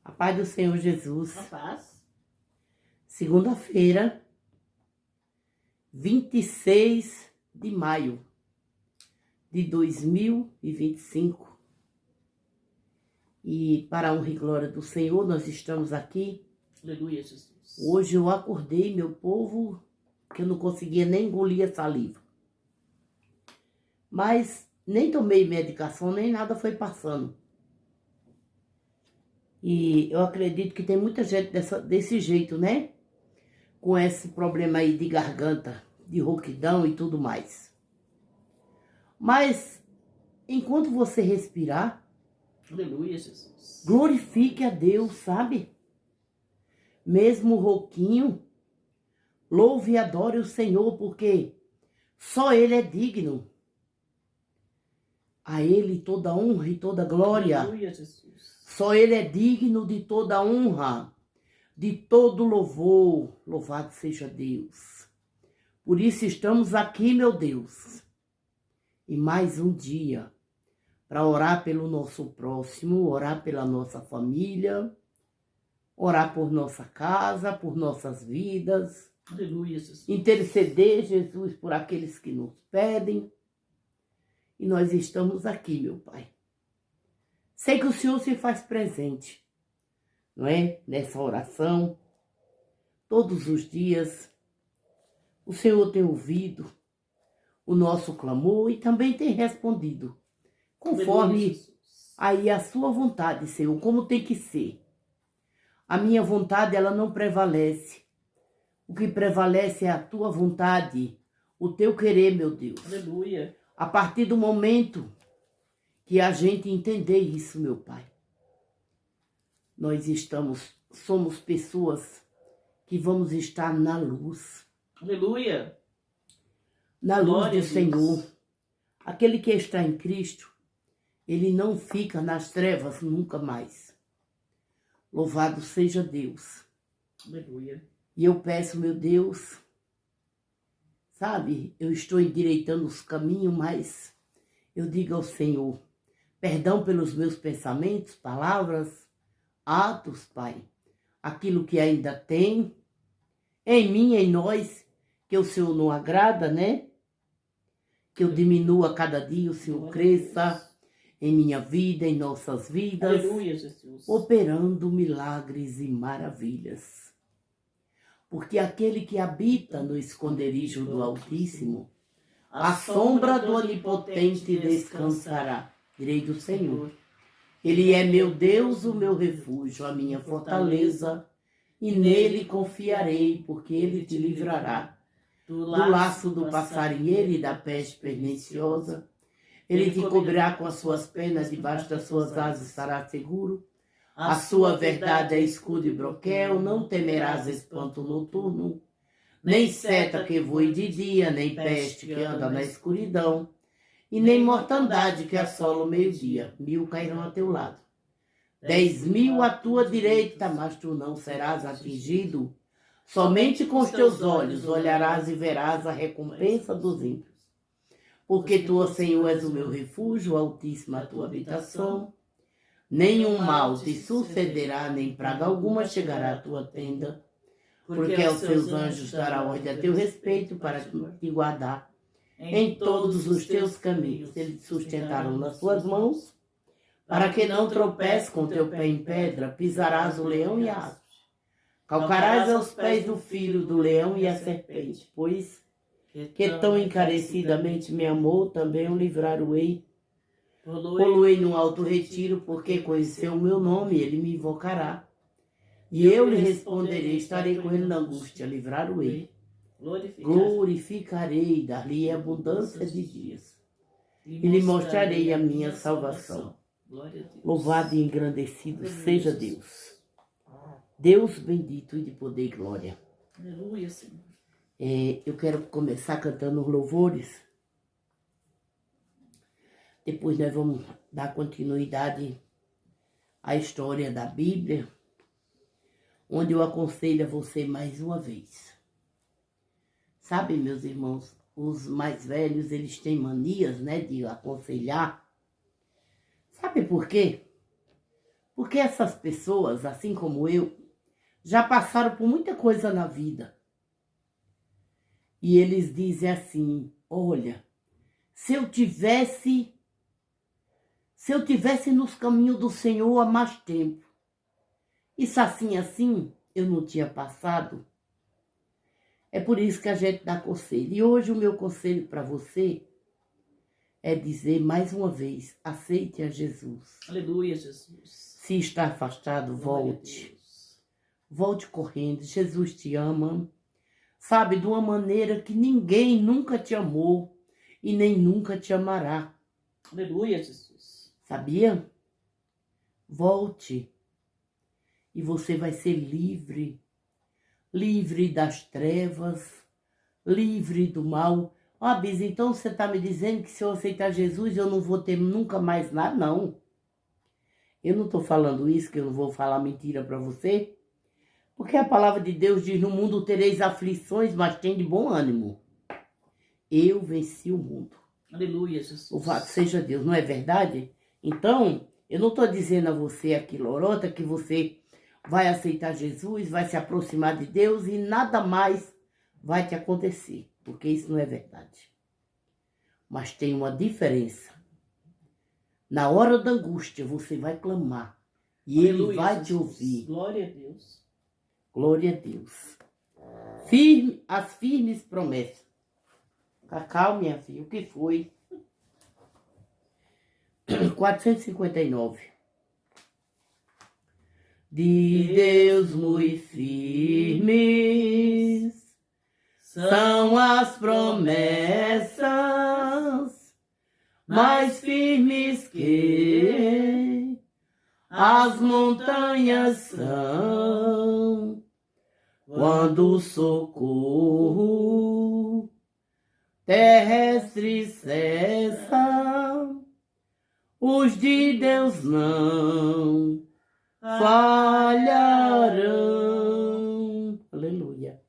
A paz do Senhor Jesus. A paz. Segunda-feira, 26 de maio de 2025. E para a honra e glória do Senhor, nós estamos aqui. Aleluia, Jesus. Hoje eu acordei, meu povo, que eu não conseguia nem engolir a saliva. Mas nem tomei medicação, nem nada foi passando. E eu acredito que tem muita gente desse jeito, né? Com esse problema aí de garganta, de rouquidão e tudo mais. Mas, enquanto você respirar, Aleluia, Jesus. glorifique a Deus, sabe? Mesmo rouquinho, louve e adore o Senhor, porque só Ele é digno. A Ele toda honra e toda glória. Aleluia, Jesus. Só Ele é digno de toda honra, de todo louvor. Louvado seja Deus. Por isso estamos aqui, meu Deus. E mais um dia para orar pelo nosso próximo, orar pela nossa família, orar por nossa casa, por nossas vidas. Aleluia, Jesus. Interceder, Jesus, por aqueles que nos pedem. E nós estamos aqui, meu Pai. Sei que o Senhor se faz presente, não é? Nessa oração, todos os dias. O Senhor tem ouvido o nosso clamor e também tem respondido, conforme aí a sua vontade, Senhor, como tem que ser. A minha vontade, ela não prevalece. O que prevalece é a tua vontade, o teu querer, meu Deus. Aleluia. A partir do momento que a gente entender isso, meu Pai, nós somos pessoas que vamos estar na luz. Aleluia. Na luz Glória do a Deus. Senhor. Aquele que está em Cristo, ele não fica nas trevas nunca mais. Louvado seja Deus. Aleluia. E eu peço, meu Deus, sabe, eu estou endireitando os caminhos, mas eu digo ao Senhor, perdão pelos meus pensamentos, palavras, atos, Pai. Aquilo que ainda tem em mim, em nós, que o Senhor não agrada, né? Que eu diminua cada dia, o Senhor cresça em minha vida, em nossas vidas. Aleluia, Jesus. Operando milagres e maravilhas. Porque aquele que habita no esconderijo do Altíssimo, a sombra do Onipotente descansará. Direi do Senhor. Ele é meu Deus, o meu refúgio, a minha fortaleza, e nele confiarei, porque ele te livrará do laço do passarinheiro e da peste perniciosa. Ele te cobrirá com as suas penas, debaixo das suas asas estará seguro. A sua verdade é escudo e broquel, não temerás espanto noturno, nem seta que voe de dia, nem peste que anda na escuridão, e nem mortandade que assola o meio-dia. 1000 cairão a teu lado, 10.000 à tua direita, mas tu não serás atingido. Somente com os teus olhos olharás e verás a recompensa dos ímpios. Porque tu, Senhor, és o meu refúgio, altíssima a tua habitação. Nenhum mal te sucederá, nem praga alguma chegará à tua tenda. Porque aos seus anjos dará ordem a teu respeito para te guardar em todos os teus caminhos. Eles te sustentarão nas tuas mãos, para que não tropece com teu pé em pedra. Pisarás o leão e a asp. Calcarás aos pés do filho do leão e a serpente, pois que tão encarecidamente me amou, também o livrar-o-ei. Poluei num alto retiro, porque conheceu o meu nome, ele me invocará. E eu lhe responderei, estarei com ele na angústia, livrar-o-ei. Glorificarei, dar-lhe abundância de dias, e lhe mostrarei a minha salvação. Louvado e engrandecido seja Deus. Deus bendito e de poder e glória. Aleluia, Senhor. Eu quero começar cantando os louvores. Depois nós vamos dar continuidade à história da Bíblia, onde eu aconselho a você mais uma vez. Sabe, meus irmãos, os mais velhos, eles têm manias, né, de aconselhar. Sabe por quê? Porque essas pessoas, assim como eu, já passaram por muita coisa na vida. E eles dizem assim, olha, se eu tivesse nos caminhos do Senhor há mais tempo, isso assim, eu não tinha passado. É por isso que a gente dá conselho. E hoje o meu conselho para você é dizer mais uma vez, aceite a Jesus. Aleluia, Jesus. Se está afastado, volte. Volte correndo. Jesus te ama. Sabe, de uma maneira que ninguém nunca te amou e nem nunca te amará. Aleluia, Jesus. Sabia? Volte. E você vai ser livre. Livre das trevas. Livre do mal. Bis, então você está me dizendo que se eu aceitar Jesus eu não vou ter nunca mais nada? Não. Eu não estou falando isso, que eu não vou falar mentira para você. Porque a palavra de Deus diz, no mundo tereis aflições, mas tem de bom ânimo. Eu venci o mundo. Aleluia, Jesus. Louvado seja Deus, não é verdade? Então, eu não estou dizendo a você aqui, Lorota, que você vai aceitar Jesus, vai se aproximar de Deus e nada mais vai te acontecer. Porque isso não é verdade. Mas tem uma diferença. Na hora da angústia, você vai clamar. E Aleluia, Ele vai Jesus. te ouvir. Glória a Deus. Glória a Deus. As firmes promessas. Cacau, minha filha, o que foi? 459. De Deus muito firmes são as promessas, mais firmes que as montanhas são. Quando o socorro terrestre cessa, os de Deus não falharão. Aleluia.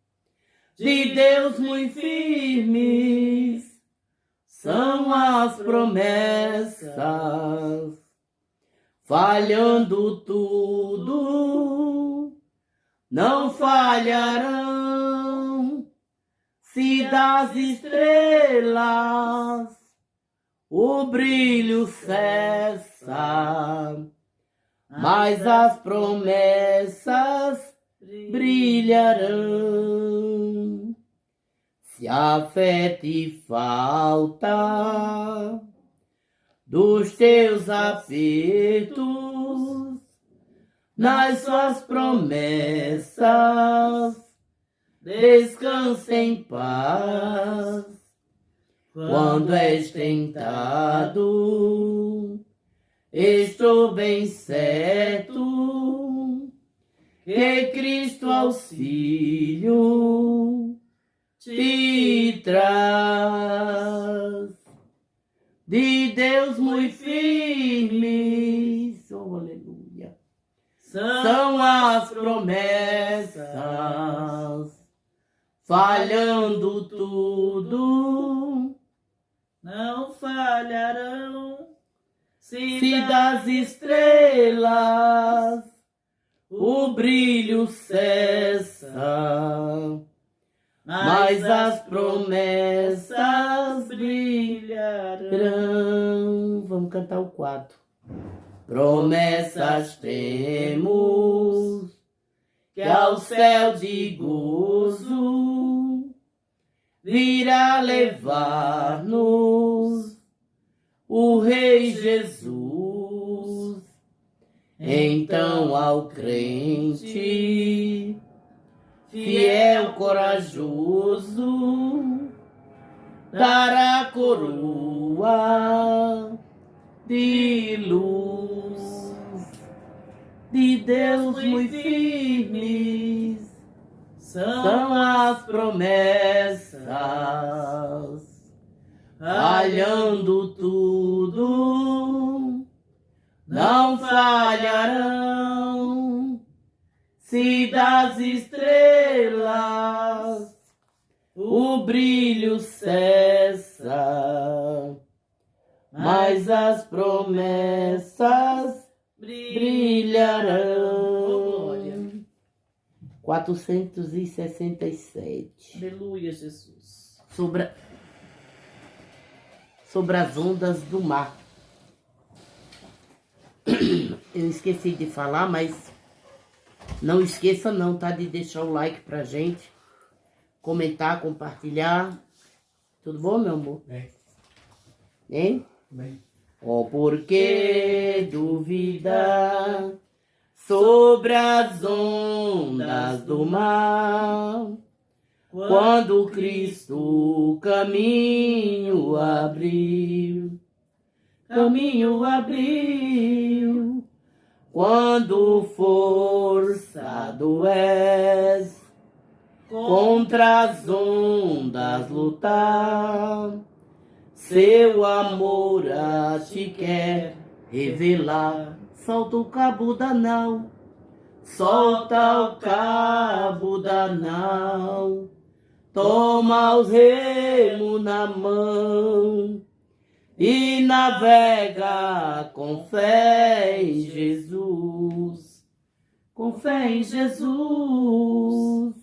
De Deus muito firmes são as promessas, falhando tudo, não falharão. Se das estrelas o brilho cessa, mas as promessas brilharão. Se a fé te falta dos teus apertos, nas suas promessas descansa em paz. Quando és tentado, estou bem certo que Cristo auxílio te traz. De Deus muito firmes, oh, aleluia, são as promessas, falhando tudo, não falharão. Se das estrelas o brilho cessa, mas as promessas brilharão. Vamos cantar o 4. Promessas temos, que ao céu de gozo virá levar-nos o Rei Jesus. Então ao crente fiel, corajoso, dará coroa de luz. De Deus muito firmes são as promessas, falhando tudo, não falharão. Se das estrelas o brilho cessa, mas as promessas brilharão. Oh, glória. 467. Aleluia, Jesus. Sobre as ondas do mar. Eu esqueci de falar, mas não esqueça não, tá? De deixar o like pra gente. Comentar, compartilhar. Tudo bom, meu amor? Bem. Hein? Bem. Oh, por que duvidar sobre as ondas do mar? Quando Cristo o caminho abriu, quando forçado és contra as ondas lutar, seu amor a ti quer revelar. Solta o cabo da nau, solta o cabo da nau, toma os remos na mão e navega com fé em Jesus, com fé em Jesus.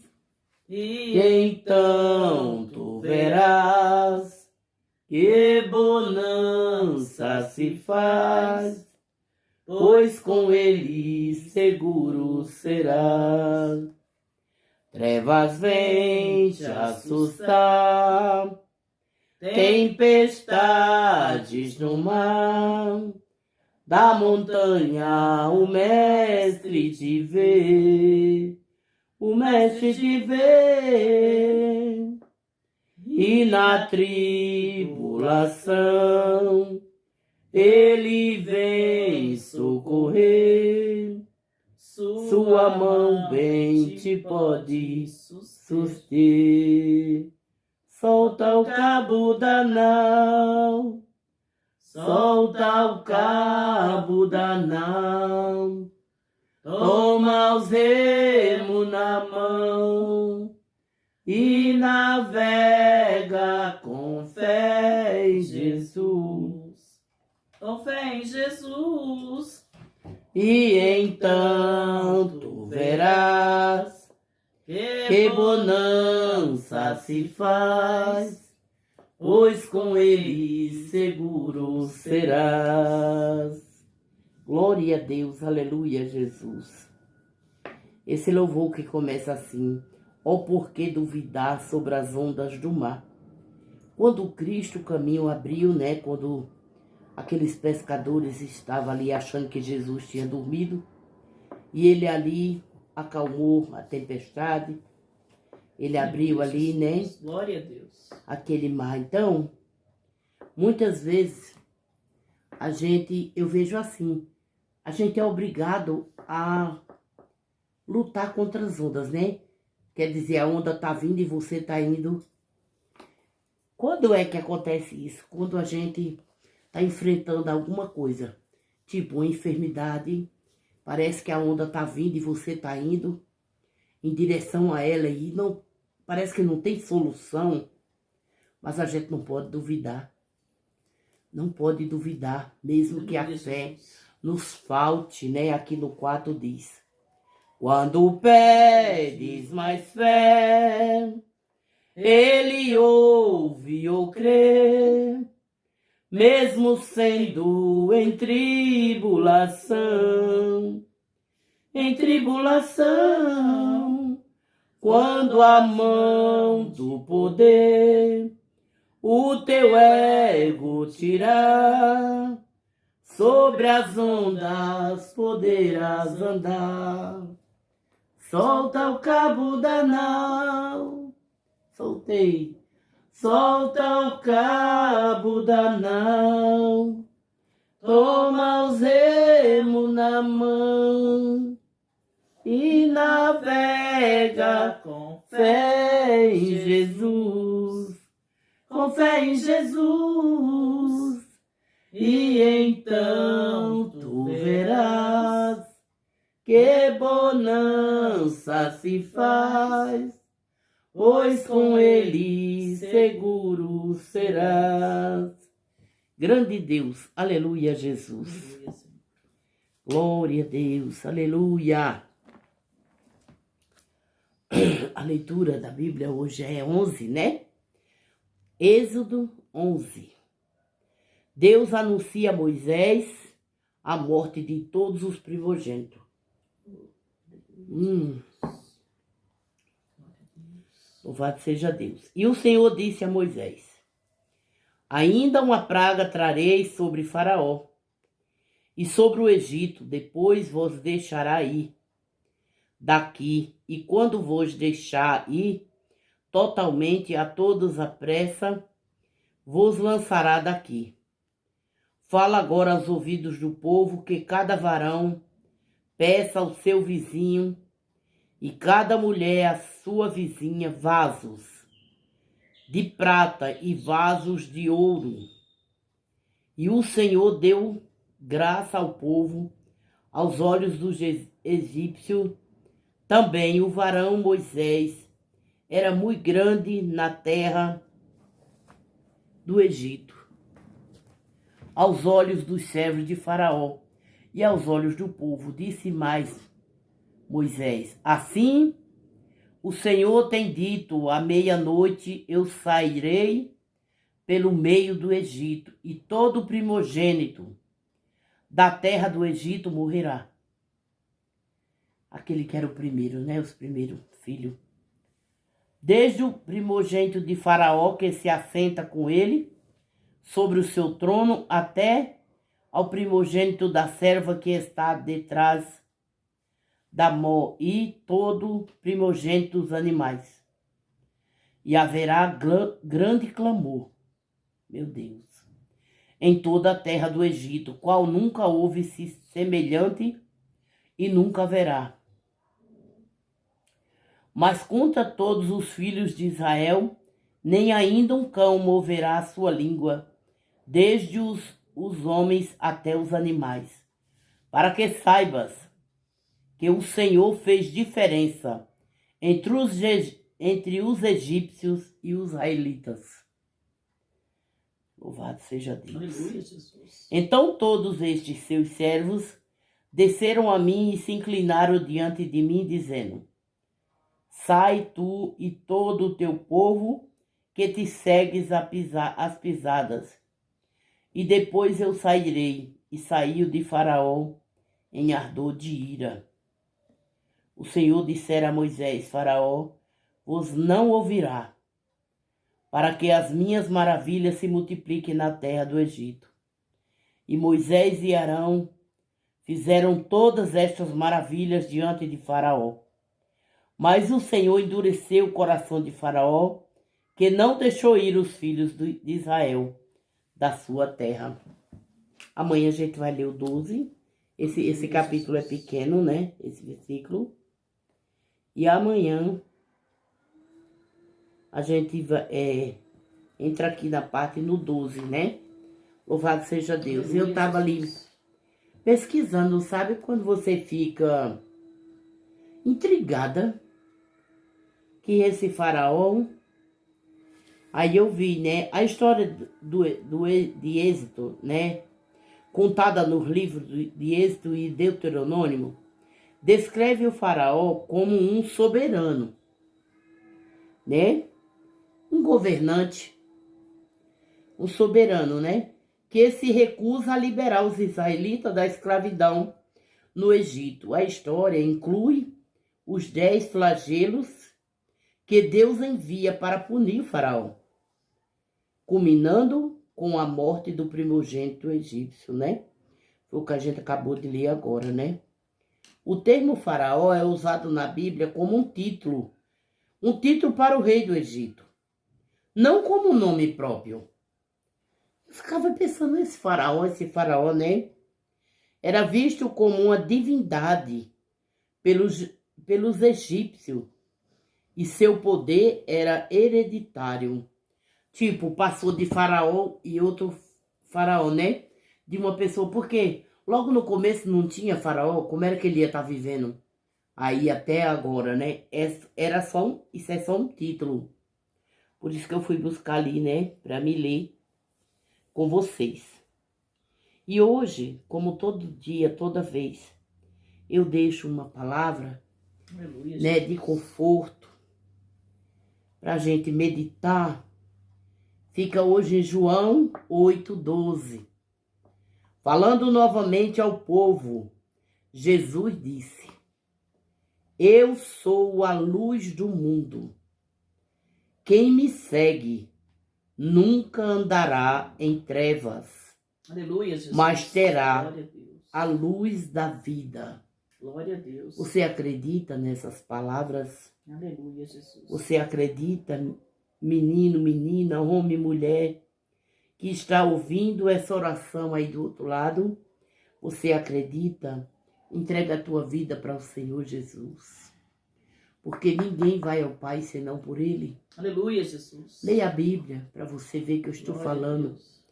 E então tu verás que bonança se faz, pois com ele seguro serás. Trevas vêm te assustar, tempestades no mar, da montanha o mestre te vê, o mestre te vê, e na tribulação ele vem socorrer, sua mão bem te pode suster. Solta o cabo da nau, solta o cabo da nau, toma os remos na mão e navega com fé em Jesus, Com fé em Jesus. e então tu verás que bonança se faz, pois com ele seguro serás. Glória a Deus, aleluia, Jesus. Esse louvor que começa assim: ó, por que duvidar sobre as ondas do mar? Quando Cristo o caminho abriu, né? Quando aqueles pescadores estavam ali achando que Jesus tinha dormido, e ele ali acalmou a tempestade, ele abriu ali, né? Glória a Deus. Aquele mar. Então, muitas vezes, eu vejo assim, a gente é obrigado a lutar contra as ondas, né? Quer dizer, a onda tá vindo e você tá indo. Quando é que acontece isso? Quando a gente tá enfrentando alguma coisa, tipo uma enfermidade, parece que a onda tá vindo e você tá indo em direção a ela e não, parece que não tem solução, mas a gente não pode duvidar. Não pode duvidar, mesmo que a fé nos falte, né? Aqui no 4 diz: quando pedes mais fé, ele ouve ou crê, mesmo sendo em tribulação, quando a mão do poder o teu ego tirar, sobre as ondas poderás andar. Solta o cabo da nau, soltei. Solta o cabo da nau, toma os remos na mão e navega com fé em Jesus, com fé em Jesus. E então tu verás que bonança se faz, pois com ele seguro serás. Grande Deus, aleluia, Jesus. Glória a Deus, aleluia. A leitura da Bíblia hoje é 11, né? Êxodo 11. Deus anuncia a Moisés a morte de todos os primogênitos. Louvado seja Deus. E o Senhor disse a Moisés: ainda uma praga trarei sobre Faraó e sobre o Egito, depois vos deixará ir daqui, e quando vos deixar ir totalmente a todos à pressa, vos lançará daqui. Fala agora aos ouvidos do povo que cada varão peça ao seu vizinho e cada mulher à sua vizinha vasos de prata e vasos de ouro. E o Senhor deu graça ao povo, aos olhos dos egípcios. Também o varão Moisés era muito grande na terra do Egito, aos olhos dos servos de Faraó e aos olhos do povo. Disse mais Moisés: assim o Senhor tem dito, à meia-noite eu sairei pelo meio do Egito, e todo primogênito da terra do Egito morrerá. Aquele que era o primeiro, né? Os primeiros filhos. Desde o primogênito de Faraó, que se assenta com ele sobre o seu trono, até ao primogênito da serva que está detrás da mó, e todo primogênito dos animais. E haverá grande clamor, meu Deus, em toda a terra do Egito, qual nunca houve semelhante e nunca haverá. Mas contra todos os filhos de Israel, nem ainda um cão moverá a sua língua, desde os homens até os animais, para que saibas que o Senhor fez diferença entre os egípcios e os israelitas. Louvado seja Deus. Aleluia, Jesus. Então todos estes seus servos desceram a mim e se inclinaram diante de mim, dizendo: sai tu e todo o teu povo, que te segues as pisadas. E depois eu sairei. E saiu de Faraó em ardor de ira. O Senhor dissera a Moisés: Faraó vos não ouvirá, para que as minhas maravilhas se multipliquem na terra do Egito. E Moisés e Arão fizeram todas estas maravilhas diante de Faraó. Mas o Senhor endureceu o coração de Faraó, que não deixou ir os filhos de Israel da sua terra. Amanhã a gente vai ler o 12. Esse capítulo é pequeno, né? Esse versículo. E amanhã a gente entra aqui na parte no 12, né? Louvado seja Deus. Eu estava ali pesquisando, sabe quando você fica intrigada que esse faraó... Aí eu vi, né, a história de Êxodo, né, contada nos livros de Êxodo e Deuteronômio, descreve o faraó como um soberano, né, um governante, um soberano, né, que se recusa a liberar os israelitas da escravidão no Egito. A história inclui os 10 flagelos que Deus envia para punir o faraó, culminando com a morte do primogênito egípcio, né? Foi o que a gente acabou de ler agora, né? O termo faraó é usado na Bíblia como um título para o rei do Egito, não como um nome próprio. Eu ficava pensando esse faraó, né? Era visto como uma divindade pelos egípcios e seu poder era hereditário. Tipo, passou de faraó e outro faraó, né? De uma pessoa, porque logo no começo não tinha faraó, como era que ele ia estar vivendo? Aí até agora, né? Isso é só um título. Por isso que eu fui buscar ali, né? Para me ler com vocês. E hoje, como todo dia, toda vez, eu deixo uma palavra, Aleluia, né, de Jesus. conforto, para a gente meditar. Fica hoje em João 8,12. Falando novamente ao povo, Jesus disse: Eu sou a luz do mundo. Quem me segue nunca andará em trevas, Aleluia, Jesus. mas terá Glória a Deus. a luz da vida. Glória a Deus. Você acredita nessas palavras? Aleluia, Jesus. Você acredita, menino, menina, homem, mulher, que está ouvindo essa oração aí do outro lado? Você acredita? Entrega a tua vida para o Senhor Jesus. Porque ninguém vai ao Pai senão por Ele. Aleluia, Jesus. Leia a Bíblia para você ver que eu estou Glória a falando Deus.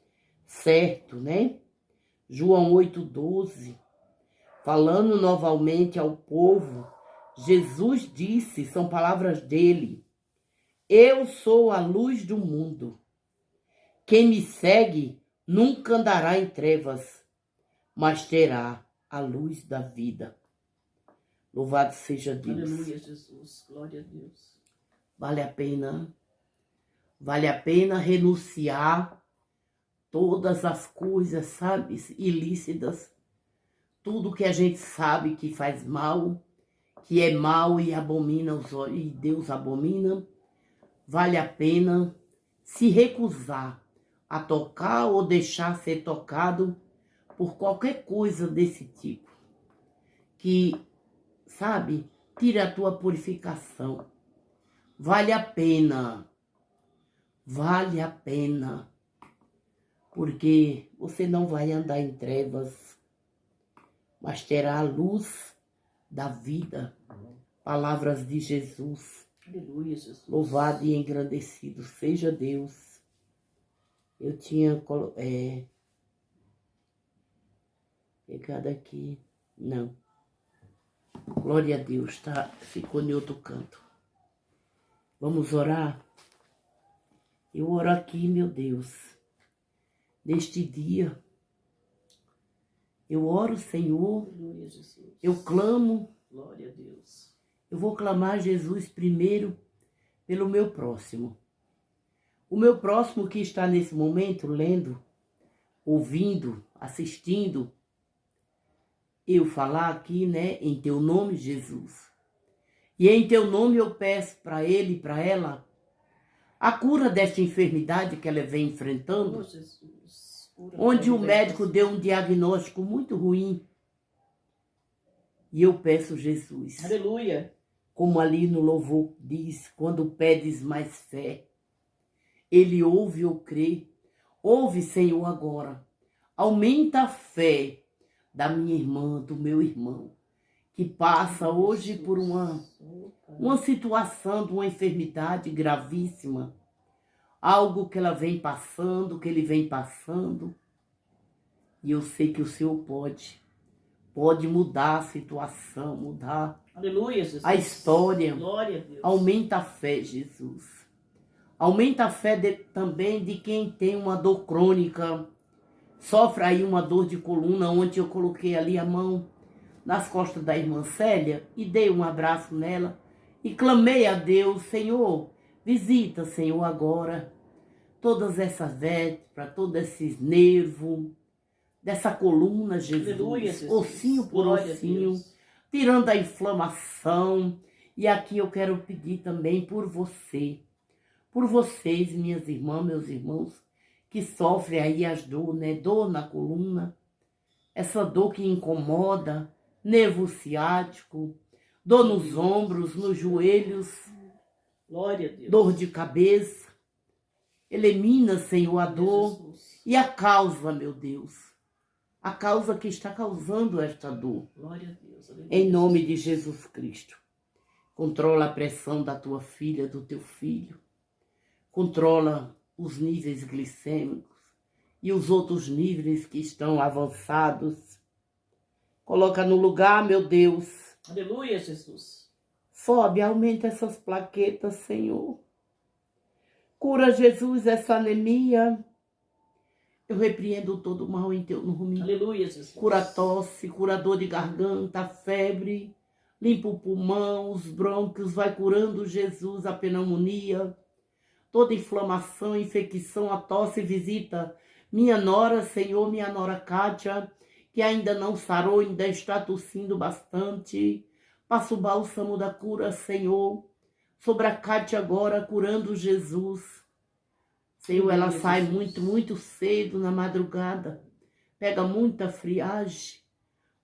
certo, né? João 8,12. Falando novamente ao povo, Jesus disse, são palavras dele: Eu sou a luz do mundo. Quem me segue nunca andará em trevas, mas terá a luz da vida. Louvado seja Deus. Aleluia, Jesus. Glória a Deus. Vale a pena renunciar todas as coisas, sabe, ilícitas, tudo que a gente sabe que faz mal, que é mal e abomina os olhos, e Deus abomina. Vale a pena se recusar a tocar ou deixar ser tocado por qualquer coisa desse tipo, que, sabe, tira a tua purificação. Vale a pena, porque você não vai andar em trevas, mas terá a luz da vida. Palavras de Jesus. Aleluia, Jesus. Louvado e engrandecido seja Deus. Eu tinha pegado aqui. Não. Glória a Deus, tá? Ficou em outro canto. Vamos orar? Eu oro aqui, meu Deus. Neste dia, eu oro, Senhor. Aleluia, Jesus. Eu clamo. Glória a Deus. Eu vou clamar Jesus primeiro pelo meu próximo. O meu próximo que está nesse momento lendo, ouvindo, assistindo, eu falar aqui, né, em teu nome, Jesus. E em teu nome eu peço para ele e para ela a cura desta enfermidade que ela vem enfrentando, Oh, Jesus. Cura, onde o glória, médico Jesus. deu um diagnóstico muito ruim. E eu peço, Jesus, Aleluia. como ali no louvor diz, quando pedes mais fé, ele ouve ou crê. Ouve, Senhor, agora. Aumenta a fé da minha irmã, do meu irmão, que passa hoje por uma situação de uma enfermidade gravíssima. Algo que ela vem passando, que ele vem passando. E eu sei que o Senhor pode mudar a situação, mudar Aleluia, Jesus. a história. Glória a Deus. Aumenta a fé, Jesus. Aumenta a fé também de quem tem uma dor crônica, sofre aí uma dor de coluna. Ontem eu coloquei ali a mão nas costas da irmã Célia e dei um abraço nela e clamei a Deus: Senhor, visita, Senhor, agora todas essas vértebras, todos esses nervos, dessa coluna, Jesus, Aleluia, Jesus. ossinho por Glória a ossinho, Deus. tirando a inflamação. E aqui eu quero pedir também por você, por vocês, minhas irmãs, meus irmãos, que sofrem aí as dores, né? Dor na coluna, essa dor que incomoda, nervo ciático, dor nos ombros, nos joelhos, Glória a Deus. dor de cabeça. Elimina, Senhor, a dor Jesus. e a causa, meu Deus. A causa que está causando esta dor. Glória a Deus. Aleluia, Em nome de Jesus Cristo. Controla a pressão da tua filha, do teu filho. Controla os níveis glicêmicos e os outros níveis que estão avançados. Coloca no lugar, meu Deus. Aleluia, Jesus. Sobe, aumenta essas plaquetas, Senhor. Cura, Jesus, essa anemia. Eu repreendo todo o mal em teu nome. Aleluia, Jesus. Cura a tosse, curador de garganta, febre, limpa o pulmão, os brônquios, vai curando, Jesus, a pneumonia, toda inflamação, infecção, a tosse, visita minha nora, Senhor, minha nora Kátia, que ainda não sarou, ainda está tossindo bastante. Passa o bálsamo da cura, Senhor, sobre a Kátia agora, curando, Jesus. Senhor, ela sai muito cedo na madrugada, pega muita friagem,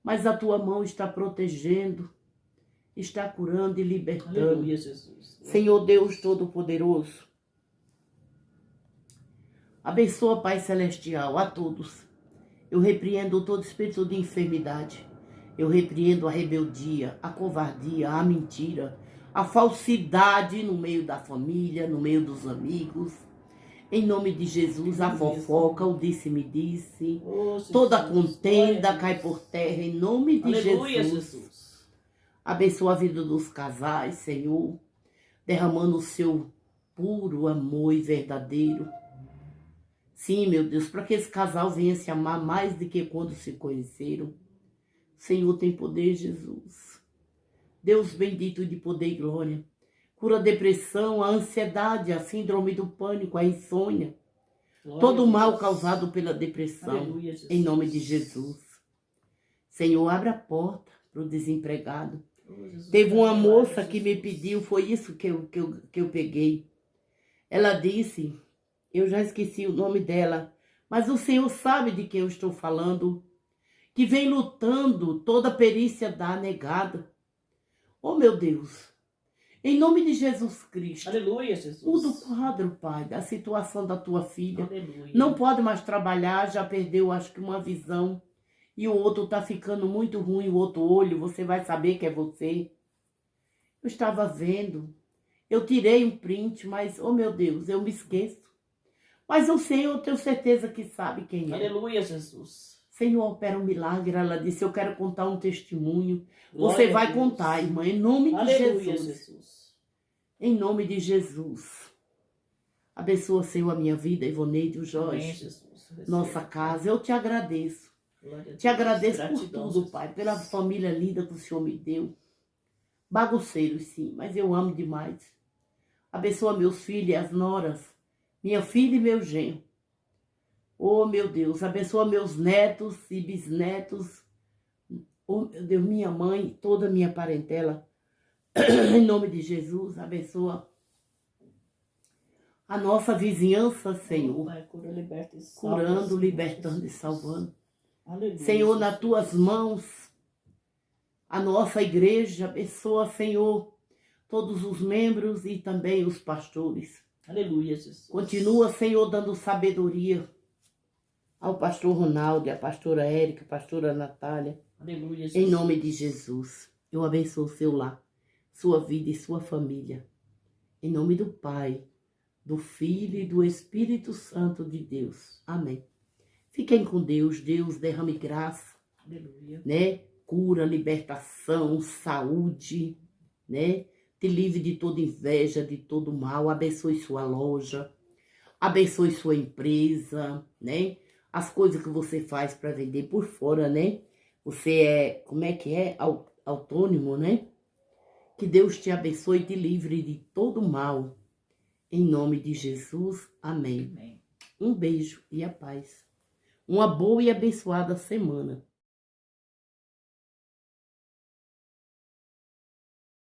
mas a tua mão está protegendo, está curando e libertando. Aleluia, Jesus. Senhor Deus Todo-Poderoso, abençoa, Pai Celestial, a todos. Eu repreendo todo espírito de enfermidade. Eu repreendo a rebeldia, a covardia, a mentira, a falsidade no meio da família, no meio dos amigos. Em nome de Jesus, a fofoca, o disse-me-disse, toda contenda cai por terra, em nome de Jesus. Abençoa a vida dos casais, Senhor, derramando o seu puro amor e verdadeiro. Sim, meu Deus, para que esse casal venha se amar mais do que quando se conheceram. Senhor tem poder, Jesus. Deus bendito de poder e glória. Cura a depressão, a ansiedade, a síndrome do pânico, a insônia. Todo o mal causado pela depressão. Aleluia, em nome de Jesus. Senhor, abre a porta para o desempregado. Teve uma moça que me pediu, foi isso que eu peguei. Ela disse, eu já esqueci o nome dela, mas o Senhor sabe de quem eu estou falando, que vem lutando, toda perícia dá negada. Oh, meu Deus! Em nome de Jesus Cristo. Aleluia, Jesus. Muda o quadro, Pai, da situação da tua filha. Aleluia. Não pode mais trabalhar, já perdeu, acho que uma visão. E o outro está ficando muito ruim, o outro olho, você vai saber que é você. Eu estava vendo, eu tirei um print, mas, oh meu Deus, eu me esqueço. Mas o Senhor, eu tenho certeza que sabe quem é. Aleluia, Jesus. Senhor, opera um milagre. Ela disse, eu quero contar um testemunho. Glória Você vai contar, irmã, em nome de Jesus. Em nome de Jesus. Abençoa, Senhor, a minha vida, Ivoneide, o Jorge, nossa casa. Eu te agradeço. Te agradeço por tudo, Jesus. Pai, pela família linda que o Senhor me deu. Bagunceiros, sim, mas eu amo demais. Abençoa meus filhos e as noras, minha filha e meu genro. Oh, meu Deus, abençoa meus netos e bisnetos. Oh, meu Deus, minha mãe, toda a minha parentela. Em nome de Jesus, abençoa a nossa vizinhança, Senhor. Pai, cura, liberta e salva, curando, Senhor, libertando Jesus. e salvando. Aleluia, Senhor, Jesus. nas tuas mãos, a nossa igreja, abençoa, Senhor, todos os membros e também os pastores. Aleluia, Jesus. Continua, Senhor, dando sabedoria ao pastor Ronaldo, à pastora Érica, à pastora Natália. Aleluia, Jesus. Em nome de Jesus, eu abençoo o seu lar, sua vida e sua família. Em nome do Pai, do Filho e do Espírito Santo de Deus. Amém. Fiquem com Deus. Deus derrame graça, Aleluia. né? Cura, libertação, saúde, né? Te livre de toda inveja, de todo mal. Abençoe sua loja, abençoe sua empresa, né? As coisas que você faz para vender por fora, né? Você é, como é que é? Autônomo, né? Que Deus te abençoe e te livre de todo mal. Em nome de Jesus, amém. Amém. Um beijo e a paz. Uma boa e abençoada semana.